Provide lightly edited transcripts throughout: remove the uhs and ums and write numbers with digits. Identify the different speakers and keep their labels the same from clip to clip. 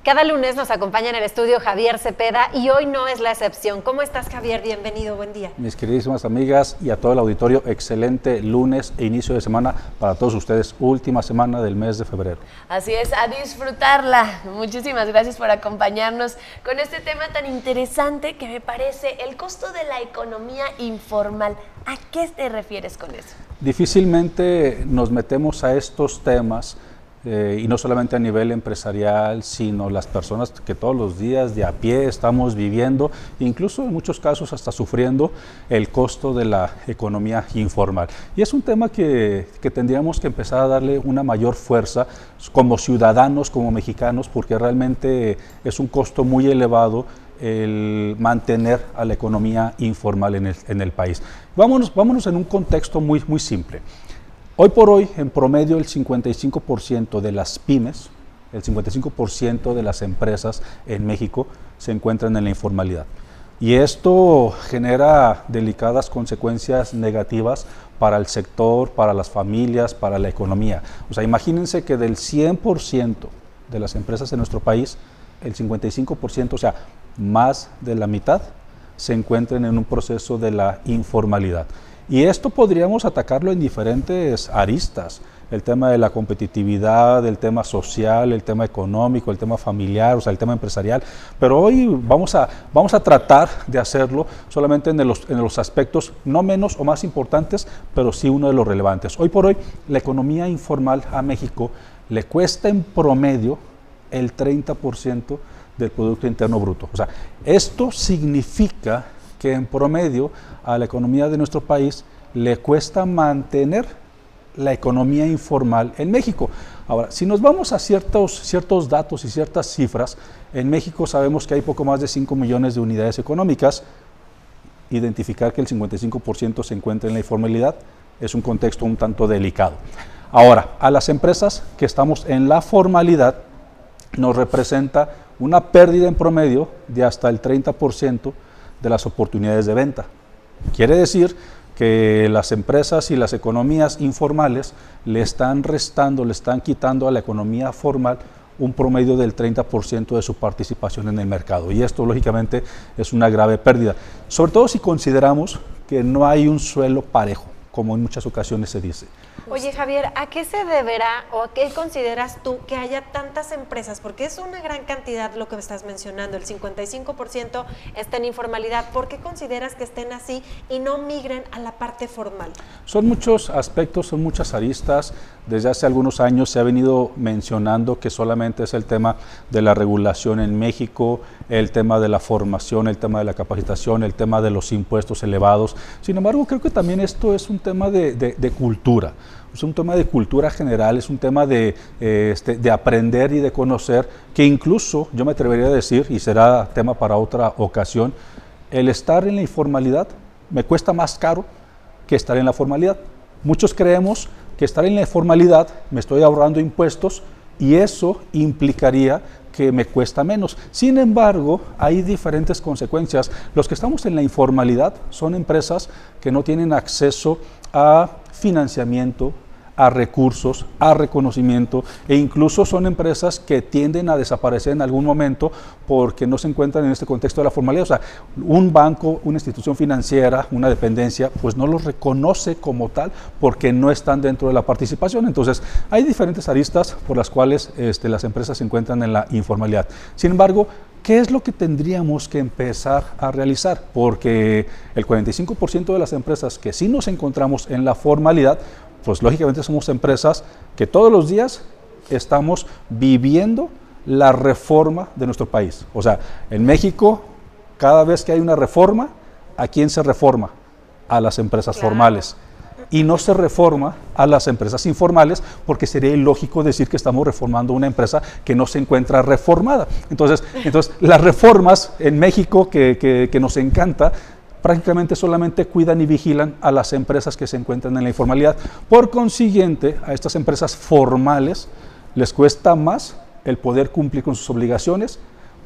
Speaker 1: Cada lunes nos acompaña en el estudio Javier Cepeda y hoy no es la excepción. ¿Cómo estás, Javier? Bienvenido, buen día.
Speaker 2: Mis queridísimas amigas y a todo el auditorio, excelente lunes e inicio de semana para todos ustedes, última semana del mes de febrero.
Speaker 3: Así es, a disfrutarla. Muchísimas gracias por acompañarnos con este tema tan interesante que me parece el costo de la economía informal. ¿A qué te refieres con eso?
Speaker 2: Difícilmente nos metemos a estos temas y no solamente a nivel empresarial, sino las personas que todos los días de a pie estamos viviendo, incluso en muchos casos hasta sufriendo el costo de la economía informal. Y es un tema que tendríamos que empezar a darle una mayor fuerza como ciudadanos, como mexicanos, porque realmente es un costo muy elevado el mantener a la economía informal en el país. Vámonos en un contexto muy simple. Hoy por hoy, en promedio, el 55% de las pymes, el 55% de las empresas en México se encuentran en la informalidad. Y esto genera delicadas consecuencias negativas para el sector, para las familias, para la economía. O sea, imagínense que del 100% de las empresas en nuestro país, el 55%, o sea, más de la mitad, se encuentran en un proceso de la informalidad. Y esto podríamos atacarlo en diferentes aristas, el tema de la competitividad, el tema social, el tema económico, el tema familiar, o sea, el tema empresarial, pero hoy vamos a tratar de hacerlo solamente en los aspectos no menos o más importantes, pero sí uno de los relevantes. Hoy por hoy, la economía informal a México le cuesta en promedio el 30% del Producto Interno Bruto. O sea, esto significa que en promedio a la economía de nuestro país le cuesta mantener la economía informal en México. Ahora, si nos vamos a ciertos datos y ciertas cifras, en México sabemos que hay poco más de 5 millones de unidades económicas. Identificar que el 55% se encuentra en la informalidad es un contexto un tanto delicado. Ahora, a las empresas que estamos en la formalidad nos representa una pérdida en promedio de hasta el 30% de las oportunidades de venta. Quiere decir que las empresas y las economías informales le están restando, le están quitando a la economía formal un promedio del 30% de su participación en el mercado. Y esto, lógicamente, es una grave pérdida, sobre todo si consideramos que no hay un suelo parejo, como en muchas ocasiones se dice.
Speaker 1: Oye, Javier, ¿a qué se deberá o a qué consideras tú que haya tantas empresas? Porque es una gran cantidad lo que me estás mencionando, el 55% está en informalidad. ¿Por qué consideras que estén así y no migren a la parte formal?
Speaker 2: Son muchos aspectos, son muchas aristas. Desde hace algunos años se ha venido mencionando que solamente es el tema de la regulación en México, el tema de la formación, el tema de la capacitación, el tema de los impuestos elevados. Sin embargo, creo que también esto es un tema de cultura. Es un tema de cultura general, es un tema de aprender y de conocer, que incluso yo me atrevería a decir, y será tema para otra ocasión, el estar en la informalidad me cuesta más caro que estar en la formalidad. Muchos creemos que estar en la formalidad me estoy ahorrando impuestos y eso implicaría que me cuesta menos. Sin embargo, hay diferentes consecuencias. Los que estamos en la informalidad son empresas que no tienen acceso a financiamiento, a recursos, a reconocimiento, e incluso son empresas que tienden a desaparecer en algún momento porque no se encuentran en este contexto de la formalidad. O sea, un banco, una institución financiera, una dependencia, pues no los reconoce como tal porque no están dentro de la participación. Entonces, hay diferentes aristas por las cuales las empresas se encuentran en la informalidad. Sin embargo, ¿qué es lo que tendríamos que empezar a realizar? Porque el 45% de las empresas que sí nos encontramos en la formalidad, pues lógicamente somos empresas que todos los días estamos viviendo la reforma de nuestro país. O sea, en México, cada vez que hay una reforma, ¿a quién se reforma? A las empresas formales. Y no se reforma a las empresas informales porque sería ilógico decir que estamos reformando una empresa que no se encuentra reformada. Entonces las reformas en México que nos encanta, prácticamente solamente cuidan y vigilan a las empresas que se encuentran en la informalidad. Por consiguiente, a estas empresas formales les cuesta más el poder cumplir con sus obligaciones,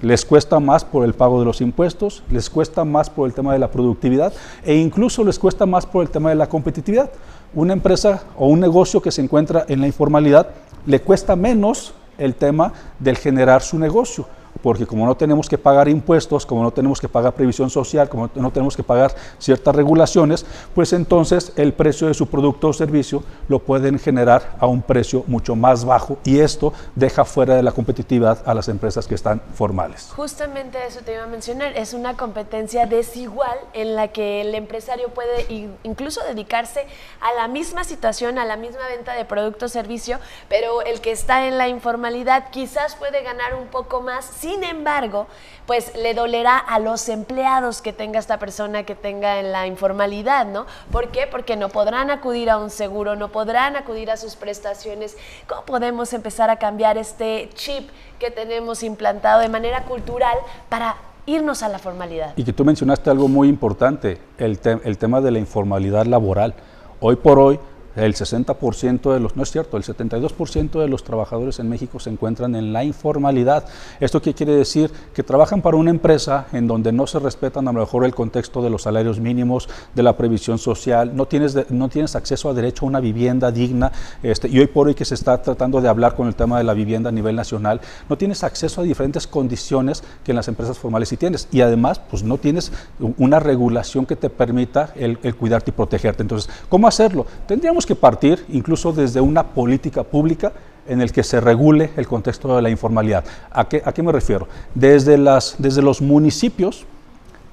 Speaker 2: les cuesta más por el pago de los impuestos, les cuesta más por el tema de la productividad e incluso les cuesta más por el tema de la competitividad. Una empresa o un negocio que se encuentra en la informalidad le cuesta menos el tema del generar su negocio. Porque como no tenemos que pagar impuestos, como no tenemos que pagar previsión social, como no tenemos que pagar ciertas regulaciones, pues entonces el precio de su producto o servicio lo pueden generar a un precio mucho más bajo y esto deja fuera de la competitividad a las empresas que están formales.
Speaker 3: Justamente eso te iba a mencionar, es una competencia desigual en la que el empresario puede incluso dedicarse a la misma situación, a la misma venta de producto o servicio, pero el que está en la informalidad quizás puede ganar un poco más. Sin embargo, pues le dolerá a los empleados que tenga esta persona que tenga en la informalidad, ¿no? ¿Por qué? Porque no podrán acudir a un seguro, no podrán acudir a sus prestaciones. ¿Cómo podemos empezar a cambiar este chip que tenemos implantado de manera cultural para irnos a la formalidad?
Speaker 2: Y que tú mencionaste algo muy importante, el tema de la informalidad laboral. Hoy por hoy, el 60% de los, no es cierto, el 72% de los trabajadores en México se encuentran en la informalidad. ¿Esto qué quiere decir? Que trabajan para una empresa en donde no se respetan a lo mejor el contexto de los salarios mínimos, de la previsión social, no tienes acceso a derecho a una vivienda digna, y hoy por hoy que se está tratando de hablar con el tema de la vivienda a nivel nacional, no tienes acceso a diferentes condiciones que en las empresas formales sí tienes, y además pues no tienes una regulación que te permita el cuidarte y protegerte. Entonces, ¿cómo hacerlo? Tendríamos que partir incluso desde una política pública en el que se regule el contexto de la informalidad. ¿A qué me refiero? Desde los municipios,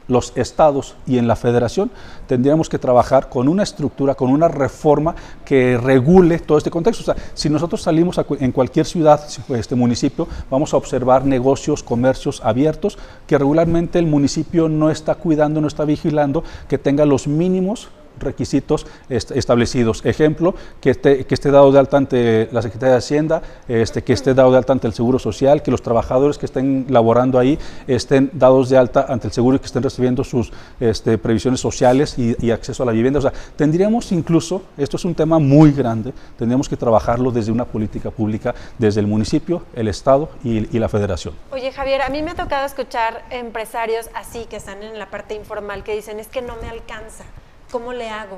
Speaker 2: los estados y en la federación tendríamos que trabajar con una estructura, con una reforma que regule todo este contexto. O sea, si nosotros salimos en cualquier ciudad, municipio, vamos a observar negocios, comercios abiertos que regularmente el municipio no está cuidando, no está vigilando, que tenga los mínimos requisitos establecidos. Ejemplo, que esté dado de alta ante la Secretaría de Hacienda, que esté dado de alta ante el Seguro Social, que los trabajadores que estén laborando ahí estén dados de alta ante el Seguro y que estén recibiendo sus previsiones sociales y acceso a la vivienda. O sea, tendríamos incluso, esto es un tema muy grande, tendríamos que trabajarlo desde una política pública, desde el municipio, el Estado y la Federación.
Speaker 1: Oye, Javier, a mí me ha tocado escuchar empresarios así que están en la parte informal que dicen, es que no me alcanza. ¿Cómo le hago?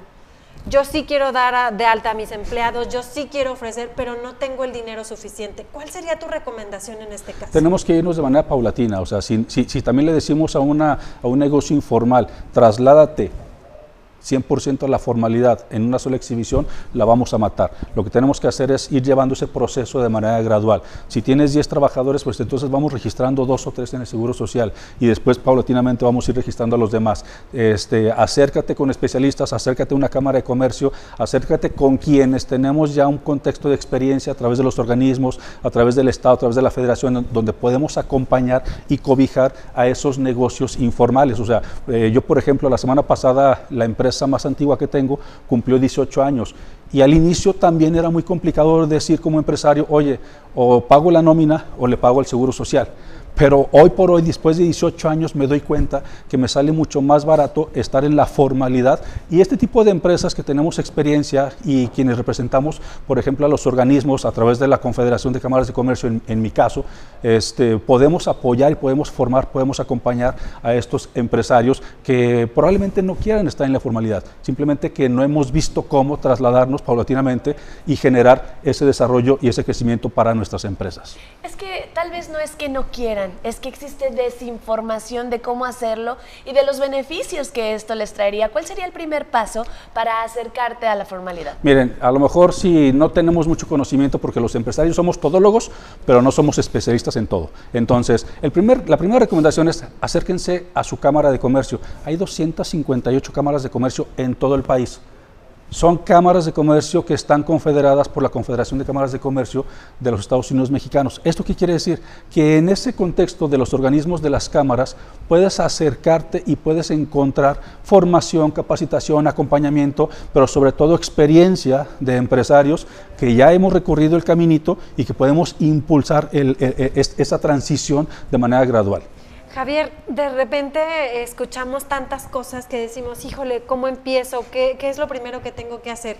Speaker 1: Yo sí quiero dar de alta a mis empleados, yo sí quiero ofrecer, pero no tengo el dinero suficiente. ¿Cuál sería tu recomendación en este caso?
Speaker 2: Tenemos que irnos de manera paulatina, o sea, si también le decimos a un negocio informal, trasládate 100% a la formalidad en una sola exhibición, la vamos a matar. Lo que tenemos que hacer es ir llevando ese proceso de manera gradual. Si tienes 10 trabajadores, pues entonces vamos registrando 2 o 3 en el Seguro Social y después paulatinamente vamos a ir registrando a los demás. Acércate con especialistas, acércate a una cámara de comercio, acércate con quienes tenemos ya un contexto de experiencia a través de los organismos, a través del Estado, a través de la Federación, donde podemos acompañar y cobijar a esos negocios informales. O sea, yo por ejemplo, la semana pasada la empresa más antigua que tengo cumplió 18 años y al inicio también era muy complicado decir como empresario, oye, o pago la nómina o le pago el Seguro Social. Pero hoy por hoy, después de 18 años, me doy cuenta que me sale mucho más barato estar en la formalidad y este tipo de empresas que tenemos experiencia y quienes representamos, por ejemplo, a los organismos a través de la Confederación de Cámaras de Comercio, en mi caso, podemos apoyar y podemos formar, podemos acompañar a estos empresarios que probablemente no quieran estar en la formalidad, simplemente que no hemos visto cómo trasladarnos paulatinamente y generar ese desarrollo y ese crecimiento para nuestras empresas.
Speaker 3: Es que tal vez no es que no quieran, es que existe desinformación de cómo hacerlo y de los beneficios que esto les traería. ¿Cuál sería el primer paso para acercarte a la formalidad?
Speaker 2: Miren, a lo mejor si no tenemos mucho conocimiento porque los empresarios somos todólogos, pero no somos especialistas en todo. Entonces, la primera recomendación es acérquense a su cámara de comercio. Hay 258 cámaras de comercio en todo el país. Son cámaras de comercio que están confederadas por la Confederación de Cámaras de Comercio de los Estados Unidos Mexicanos. ¿Esto qué quiere decir? Que en ese contexto de los organismos de las cámaras puedes acercarte y puedes encontrar formación, capacitación, acompañamiento, pero sobre todo experiencia de empresarios que ya hemos recorrido el caminito y que podemos impulsar esa transición de manera gradual.
Speaker 1: Javier, de repente escuchamos tantas cosas que decimos, híjole, ¿cómo empiezo? ¿Qué es lo primero que tengo que hacer?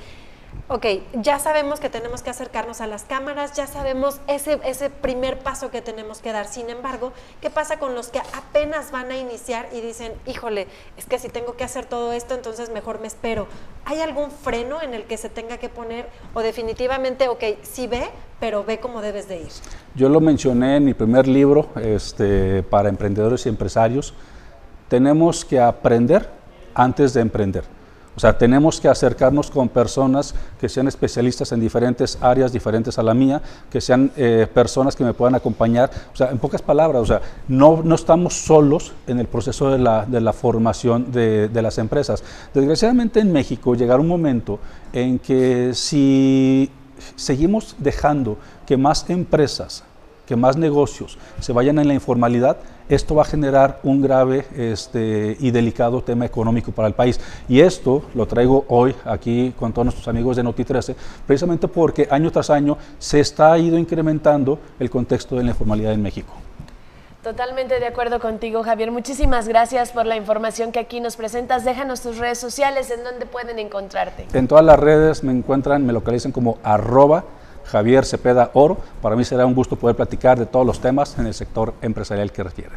Speaker 1: Ok, ya sabemos que tenemos que acercarnos a las cámaras, ya sabemos ese primer paso que tenemos que dar. Sin embargo, ¿qué pasa con los que apenas van a iniciar y dicen, híjole, es que si tengo que hacer todo esto, entonces mejor me espero? ¿Hay algún freno en el que se tenga que poner o definitivamente, ok, sí ve, pero ve cómo debes de ir?
Speaker 2: Yo lo mencioné en mi primer libro, para emprendedores y empresarios. Tenemos que aprender antes de emprender. O sea, tenemos que acercarnos con personas que sean especialistas en diferentes áreas diferentes a la mía, que sean personas que me puedan acompañar. O sea, en pocas palabras, o sea, no estamos solos en el proceso de la formación de las empresas. Desgraciadamente en México llegará un momento en que si seguimos dejando que más empresas, que más negocios se vayan en la informalidad, esto va a generar un grave y delicado tema económico para el país. Y esto lo traigo hoy aquí con todos nuestros amigos de Noti13, precisamente porque año tras año se está ido incrementando el contexto de la informalidad en México.
Speaker 3: Totalmente de acuerdo contigo, Javier. Muchísimas gracias por la información que aquí nos presentas. Déjanos tus redes sociales, en donde pueden encontrarte.
Speaker 2: En todas las redes me localizan como @Javier Cepeda Oro. Para mí será un gusto poder platicar de todos los temas en el sector empresarial que refiere.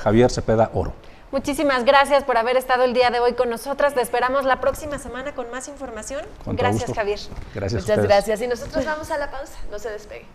Speaker 2: @Javier Cepeda Oro.
Speaker 1: Muchísimas gracias por haber estado el día de hoy con nosotras. Te esperamos la próxima semana con más información.
Speaker 2: Con todo
Speaker 1: Gracias,
Speaker 2: gusto.
Speaker 1: Javier.
Speaker 2: Gracias.
Speaker 3: Muchas gracias. Y nosotros vamos a la pausa. No se despegue.